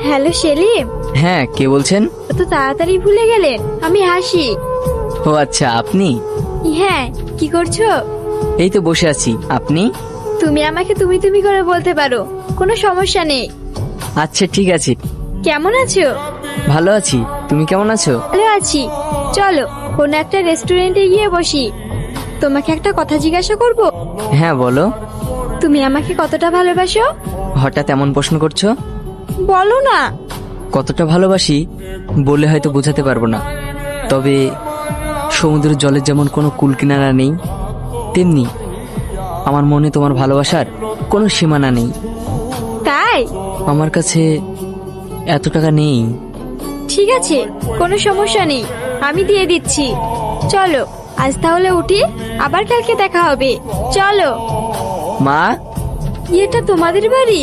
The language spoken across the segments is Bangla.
হ্যালো সেলিম। হ্যাঁ, কে বলছেন? তো তাড়াতাড়ি ভুলে গেলেন, আমি হাসি। ও আচ্ছা, আপনি? হ্যাঁ, কি করছো? এই তো বসে আছি। আপনি? তুমি আমাকে তুমি তুমি করে বলতে পারো, কোনো সমস্যা নেই। আচ্ছা ঠিক আছে। কেমন আছো? ভালো আছি, তুমি কেমন আছো? ভালো আছি। চলো কোনো একটা রেস্টুরেন্টে গিয়ে বসি। তোমাকে একটা কথা জিজ্ঞাসা করব। হ্যাঁ বলো। তুমি আমাকে কতটা ভালোবাসো? হঠাৎ এমন প্রশ্ন করছো? বলো না। কতটা ভালোবাসি বলে হয়তো বোঝাতে পারবো না, তবে সমুদ্রের জলের যেমন কোনো কুল কিনারা নেই, তেমনি আমার মনে তোমার ভালোবাসার কোনো সীমানা নেই। তাই? আমার কাছে এত টাকা নেই। ঠিক আছে, কোনো সমস্যা নেই, আমি দিয়ে দিচ্ছি। চলো আজ তাহলে উঠি, আবার কালকে দেখা হবে। চলো। মা? এটা তোমাদের বাড়ি?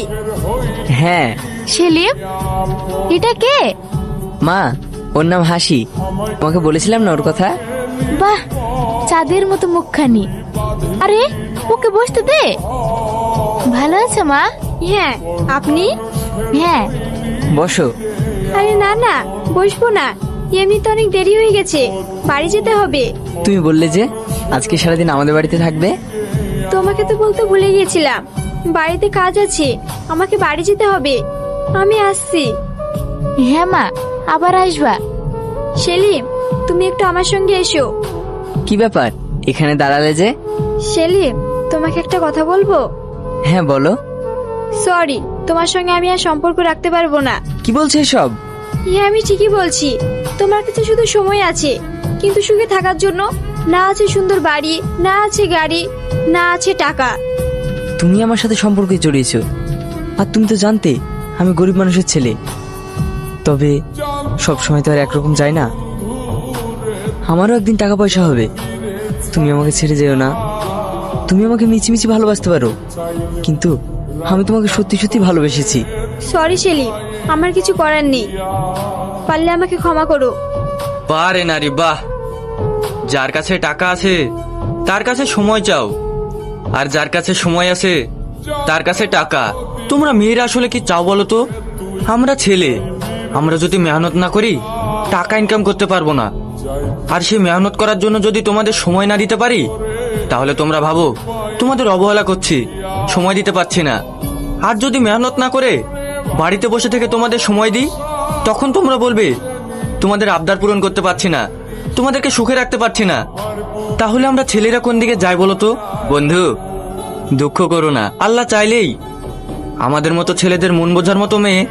হ্যাঁ। সেলিম, এটা কে? মা, ওর নাম হাসি। তোমাকে বলেছিলাম না ওর কথা? বাহ, চাঁদের মতো মুখখানি। আরে ওকে বসতে দে। ভালো আছে মা? হ্যাঁ, আপনি? হ্যাঁ। বসো। আরে না না, বসবো না, এমনি তো অনেক দেরি হয়ে গেছে, বাড়ি যেতে হবে। তুমি বললে যে আজকে সারাদিন আমাদের বাড়িতে থাকবে। তোমাকে তো বলতে ভুলে গিয়েছিলাম, বাড়িতে কাজ আছে, আমাকে বাড়ি যেতে হবে। আমি আসছি। হ্যাঁ মা, আবার আসবা। সেলিম, তুমি একটু আমার সঙ্গে এসো। কি ব্যাপার, এখানে দাঁড়ালে যে? সেলিম, তোমাকে একটা কথা বলবো। হ্যাঁ বলো। সরি, তোমার সঙ্গে আমি আর সম্পর্ক রাখতে পারবো না। কি বলছো এসব? হ্যাঁ আমি ঠিকই বলছি, তোমার কাছে শুধু সময় আছে, কিন্তু সুখে থাকার জন্য না আছে সুন্দর বাড়ি, না আছে গাড়ি, না আছে টাকা। তুমি আমার সাথে সম্পর্কে জড়িয়েছো, আর তুমি তো জানতে আমি গরিব মানুষের ছেলে। তবে সব সময় তো আর একরকম যায় না, আমারও একদিন টাকা পয়সা হবে। তুমি আমাকে ছেড়ে যেও না। তুমি আমাকে মিছিমিছি ভালোবাসতে পারো, কিন্তু আমি তোমাকে সত্যি সত্যি ভালোবেসেছি। সরি সেলিম, আমার কিছু করার নেই, পারলে আমাকে ক্ষমা করো। বারে নারী বাহ, যার কাছে টাকা আছে তার কাছে সময় চাও, আর যার কাছে সময় আছে তার কাছে টাকা। তোমরা মেয়েরা আসলে কি চাও বলো তো? আমরা ছেলে, আমরা যদি মেহনত না করি টাকা ইনকাম করতে পারবো না। আর সেই মেহনত করার জন্য যদি তোমাদের সময় না দিতে পারি, তাহলে তোমরা ভাবো তোমাদের অবহেলা করছি, সময় দিতে পারছি না। আর যদি মেহনত না করে বাড়িতে বসে থেকে তোমাদের সময় দিই, তখন তোমরা বলবে তোমাদের আবদার পূরণ করতে পারছি না, তোমাদেরকে সুখে রাখতে পারছি না। তাহলে আমরা ছেলেরা কোন দিকে যাই বলো তো? বন্ধু, দুঃখ করো না, আল্লাহ চাইলেই আমাদের মতো ছেলেদের মন বোঝার মতো মেয়ে